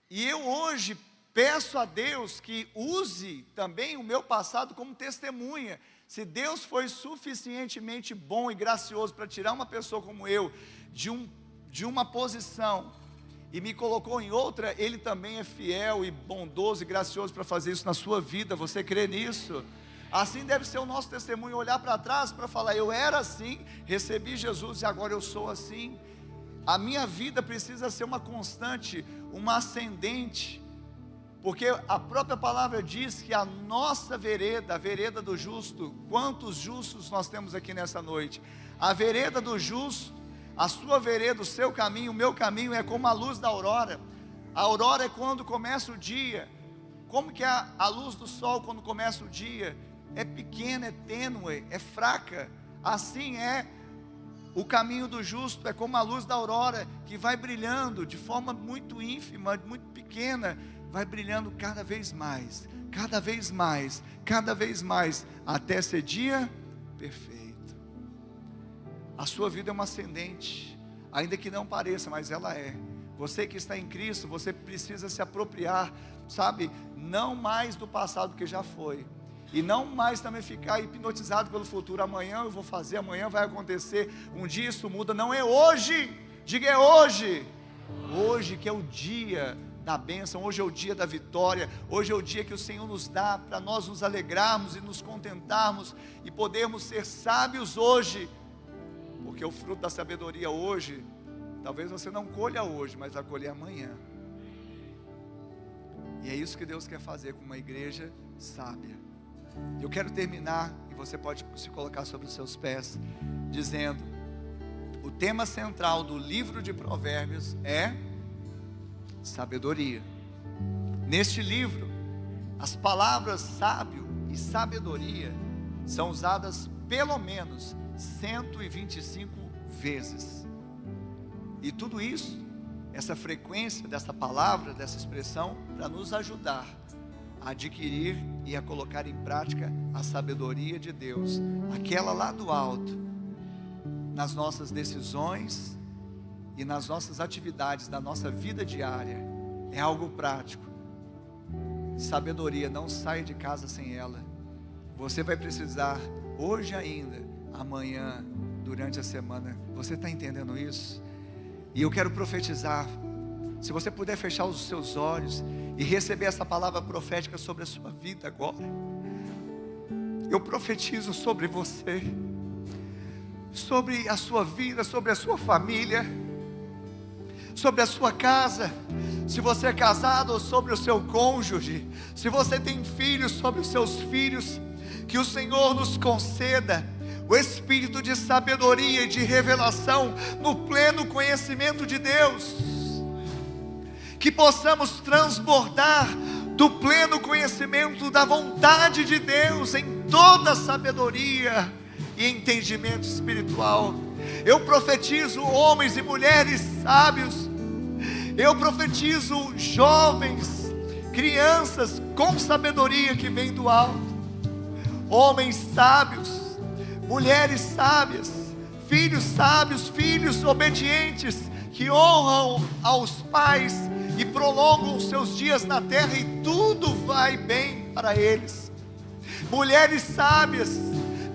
E eu hoje peço a Deus que use também o meu passado como testemunha. Se Deus foi suficientemente bom e gracioso para tirar uma pessoa como eu de uma posição e me colocou em outra, Ele também é fiel e bondoso e gracioso para fazer isso na sua vida. Você crê nisso? Assim deve ser o nosso testemunho, olhar para trás para falar: eu era assim, recebi Jesus e agora eu sou assim. A minha vida precisa ser uma constante, uma ascendente, porque a própria palavra diz que a nossa vereda, a vereda do justo, quantos justos nós temos aqui nessa noite? A vereda do justo, a sua vereda, o seu caminho, o meu caminho é como a luz da aurora. A aurora é quando começa o dia. Como que é a luz do sol quando começa o dia? É pequena, é tênue, é fraca. Assim é o caminho do justo, é como a luz da aurora, que vai brilhando de forma muito ínfima, muito pequena, vai brilhando cada vez mais, cada vez mais, cada vez mais, até ser dia perfeito. A sua vida é uma ascendente, ainda que não pareça, mas ela é. Você que está em Cristo, você precisa se apropriar, sabe, não mais do passado que já foi, e não mais também ficar hipnotizado pelo futuro. Amanhã eu vou fazer, amanhã vai acontecer, um dia isso muda. Não, é hoje, diga é hoje. Hoje que é o dia da bênção, hoje é o dia da vitória, hoje é o dia que o Senhor nos dá para nós nos alegrarmos e nos contentarmos e podermos ser sábios hoje, porque o fruto da sabedoria hoje, talvez você não colha hoje, mas vai colher amanhã. E é isso que Deus quer fazer com uma igreja sábia. Eu quero terminar, e você pode se colocar sobre os seus pés, dizendo: o tema central do livro de Provérbios é sabedoria. Neste livro, as palavras sábio e sabedoria são usadas pelo menos 125 vezes. E tudo isso, essa frequência dessa palavra, dessa expressão, para nos ajudar a adquirir e a colocar em prática a sabedoria de Deus, aquela lá do alto, nas nossas decisões e nas nossas atividades da nossa vida diária. É algo prático. Sabedoria, não saia de casa sem ela. Você vai precisar hoje ainda amanhã, durante a semana. Você está entendendo isso? E eu quero profetizar. Se você puder fechar os seus olhos e receber essa palavra profética sobre a sua vida agora. Eu profetizo sobre você, sobre a sua vida, sobre a sua família, sobre a sua casa, se você é casado, ou sobre o seu cônjuge, se você tem filhos, sobre os seus filhos, que o Senhor nos conceda o espírito de sabedoria e de revelação no pleno conhecimento de Deus, que possamos transbordar do pleno conhecimento da vontade de Deus em toda sabedoria e entendimento espiritual. Eu profetizo homens e mulheres sábios, eu profetizo jovens, crianças com sabedoria que vem do alto, homens sábios, mulheres sábias, filhos obedientes, que honram aos pais e prolongam os seus dias na terra, e tudo vai bem para eles. Mulheres sábias,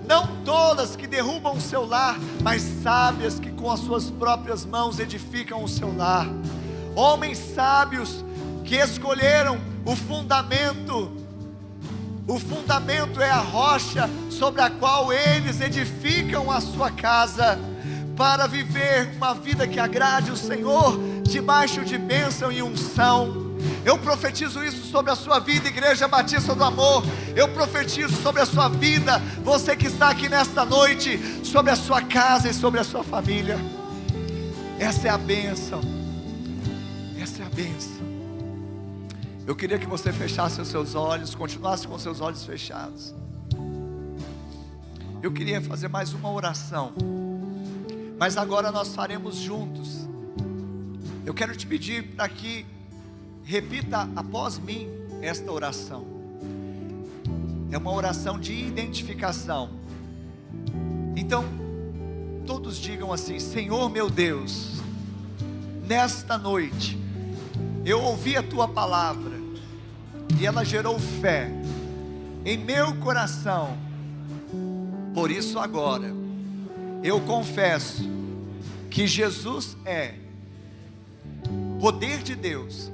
não tolas que derrubam o seu lar, mas sábias que com as suas próprias mãos edificam o seu lar. Homens sábios que escolheram o fundamento é a rocha sobre a qual eles edificam a sua casa, para viver uma vida que agrade o Senhor, debaixo de bênção e unção. Eu profetizo isso sobre a sua vida, Igreja Batista do Amor. Eu profetizo sobre a sua vida, você que está aqui nesta noite, sobre a sua casa e sobre a sua família. Essa é a bênção. Essa é a bênção. Eu queria que você fechasse os seus olhos, continuasse com os seus olhos fechados. Eu queria fazer mais uma oração, mas agora nós faremos juntos. Eu quero te pedir para que repita após mim esta oração. É uma oração de identificação. Então, todos digam assim: Senhor meu Deus, nesta noite, eu ouvi a Tua palavra, e ela gerou fé em meu coração. Por isso agora, eu confesso que Jesus é poder de Deus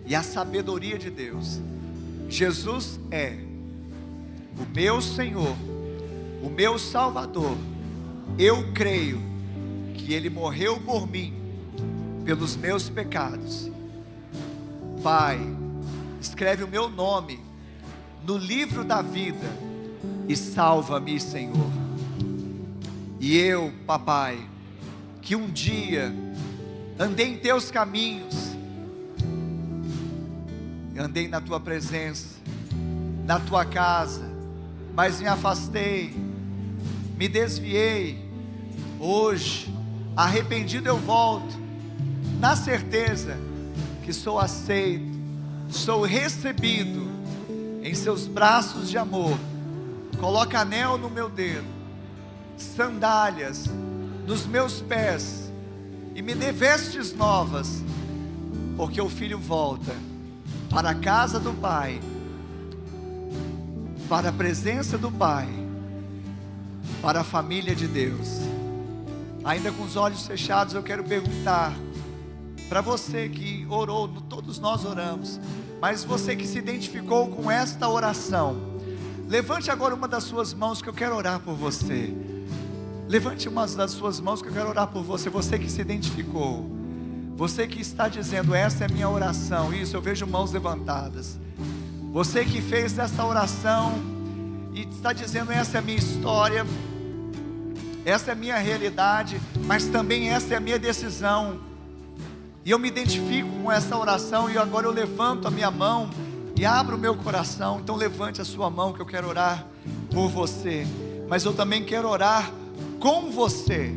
e a sabedoria de Deus. Jesus é o meu Senhor, o meu Salvador. Eu creio que Ele morreu por mim, pelos meus pecados. Pai, escreve o meu nome no livro da vida e salva-me, Senhor. E eu, papai, que um dia andei em teus caminhos, andei na tua presença, na tua casa, mas me afastei, me desviei. Hoje, arrependido eu volto, na certeza que sou aceito, sou recebido em seus braços de amor. Coloca anel no meu dedo, sandálias nos meus pés, e me dê vestes novas, porque o filho volta para a casa do Pai, para a presença do Pai, para a família de Deus. Ainda com os olhos fechados, eu quero perguntar para você que orou, todos nós oramos, mas você que se identificou com esta oração, levante agora uma das suas mãos, que eu quero orar por você. Levante uma das suas mãos, que eu quero orar por você. Você que se identificou, você que está dizendo: essa é a minha oração. Isso, eu vejo mãos levantadas. Você que fez essa oração e está dizendo: essa é a minha história, essa é a minha realidade, mas também essa é a minha decisão, e eu me identifico com essa oração, e agora eu levanto a minha mão e abro o meu coração. Então levante a sua mão, que eu quero orar por você, mas eu também quero orar com você.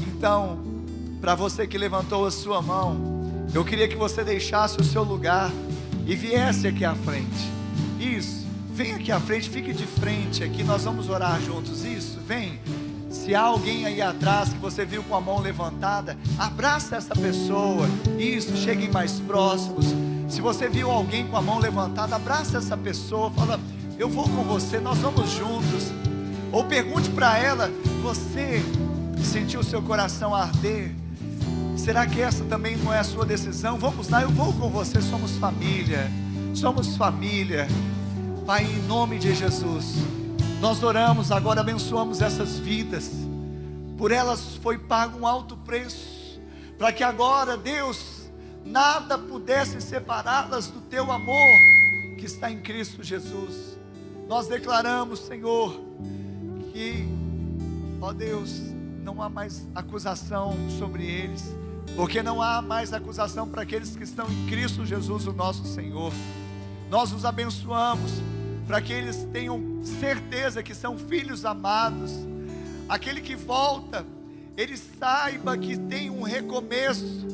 Então, para você que levantou a sua mão, eu queria que você deixasse o seu lugar e viesse aqui à frente. Isso, vem aqui à frente, fique de frente aqui, nós vamos orar juntos. Isso, vem. Se há alguém aí atrás que você viu com a mão levantada, abraça essa pessoa. Isso, cheguem mais próximos. Se você viu alguém com a mão levantada, abraça essa pessoa, fala: eu vou com você, nós vamos juntos. Ou pergunte para ela: você sentiu o seu coração arder? Será que essa também não é a sua decisão? Vamos lá, eu vou com você, somos família. Somos família. Pai, em nome de Jesus, nós oramos agora, abençoamos essas vidas. Por elas foi pago um alto preço, para que agora, Deus, nada pudesse separá-las do teu amor que está em Cristo Jesus. Nós declaramos, Senhor, que, ó Deus, não há mais acusação sobre eles, porque não há mais acusação para aqueles que estão em Cristo Jesus, o nosso Senhor. Nós os abençoamos para que eles tenham certeza que são filhos amados. Aquele que volta, ele saiba que tem um recomeço,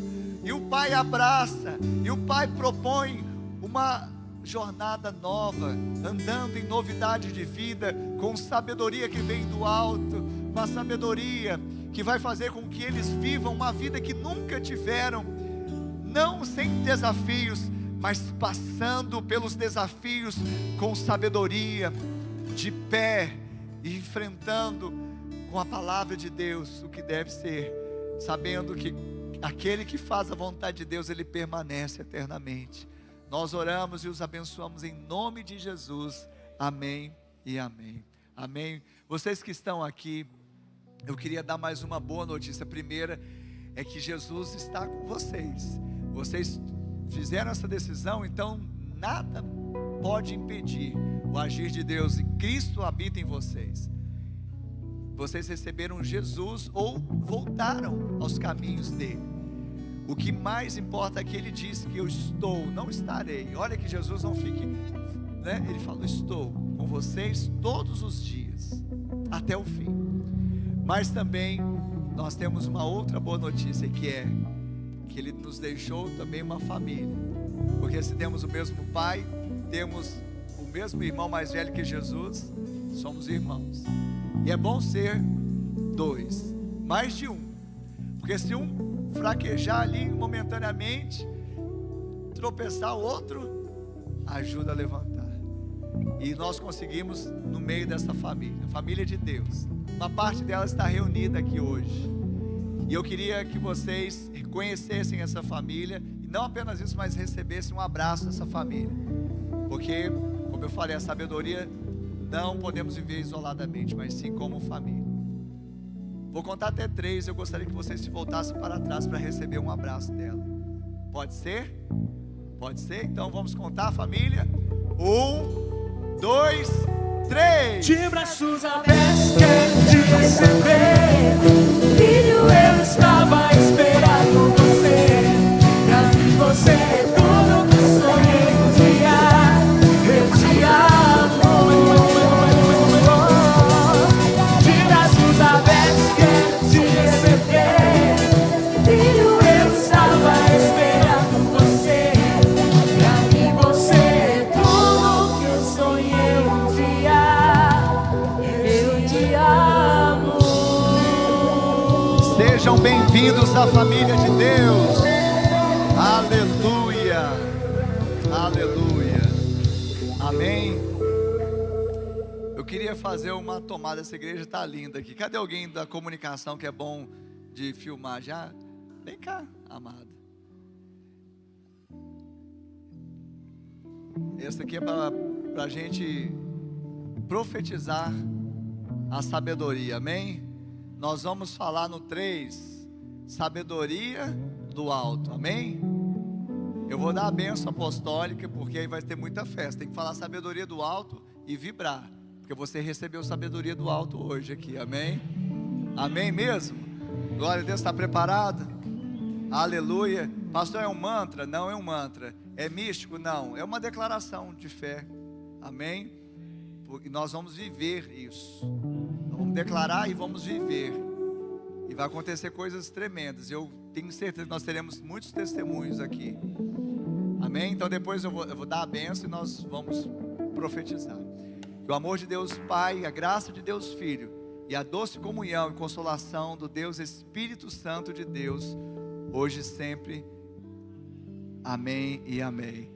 e o Pai abraça, e o Pai propõe uma jornada nova, andando em novidade de vida, com sabedoria que vem do alto, uma sabedoria que vai fazer com que eles vivam uma vida que nunca tiveram, não sem desafios, mas passando pelos desafios com sabedoria, de pé, e enfrentando com a palavra de Deus o que deve ser, sabendo que aquele que faz a vontade de Deus, ele permanece eternamente. Nós oramos e os abençoamos em nome de Jesus, amém e amém. Amém. Vocês que estão aqui, eu queria dar mais uma boa notícia. A primeira é que Jesus está com vocês. Vocês fizeram essa decisão, então nada pode impedir o agir de Deus, e Cristo habita em vocês. Vocês receberam Jesus ou voltaram aos caminhos dele. O que mais importa é que ele disse que eu estou, não estarei. Olha que Jesus não fique, né? Ele falou: estou com vocês todos os dias, até o fim. Mas também nós temos uma outra boa notícia, que é que ele nos deixou também uma família. Porque se temos o mesmo pai, temos o mesmo irmão mais velho que Jesus, somos irmãos. E é bom ser dois, mais de um, porque se um fraquejar ali momentaneamente, tropeçar, o outro ajuda a levantar. E nós conseguimos no meio dessa família, a família de Deus. Uma parte dela está reunida aqui hoje, e eu queria que vocês conhecessem essa família, e não apenas isso, mas recebessem um abraço dessa família, porque, como eu falei, a sabedoria, não podemos viver isoladamente, mas sim como família. Vou contar até 3, eu gostaria que vocês se voltassem para trás para receber um abraço dela. Pode ser? Pode ser? Então vamos contar, família. 1, 2, 3. De braços abertos quero te receber. Filho, eu estava esperando você. Pra mim você é tudo que eu sonhei um dia. Eu te amo. De braços abertos quero te receber. Filho, eu estava esperando você. Pra mim você é tudo que eu sonhei um dia. Eu te amo. Sejam bem-vindos à família de Deus. Aleluia, aleluia, amém. Eu queria fazer uma tomada, essa igreja está linda aqui. Cadê alguém da comunicação que é bom de filmar já? Vem cá, amado. Essa aqui é para a gente profetizar a sabedoria, amém? Nós vamos falar no 3, sabedoria do alto, amém? Eu vou dar a bênção apostólica, porque aí vai ter muita festa. Tem que falar sabedoria do alto e vibrar, porque você recebeu sabedoria do alto hoje aqui, amém? Amém mesmo? Glória a Deus, está preparado? Aleluia. Pastor, é um mantra? Não é um mantra. É místico? Não, é uma declaração de fé, amém? Porque nós vamos viver isso. Vamos declarar e vamos viver, e vai acontecer coisas tremendas. Eu tenho certeza que nós teremos muitos testemunhos aqui, amém? Então depois eu vou dar a bênção e nós vamos profetizar. Que o amor de Deus Pai, a graça de Deus Filho e a doce comunhão e consolação do Deus Espírito Santo de Deus, hoje e sempre, amém e amém.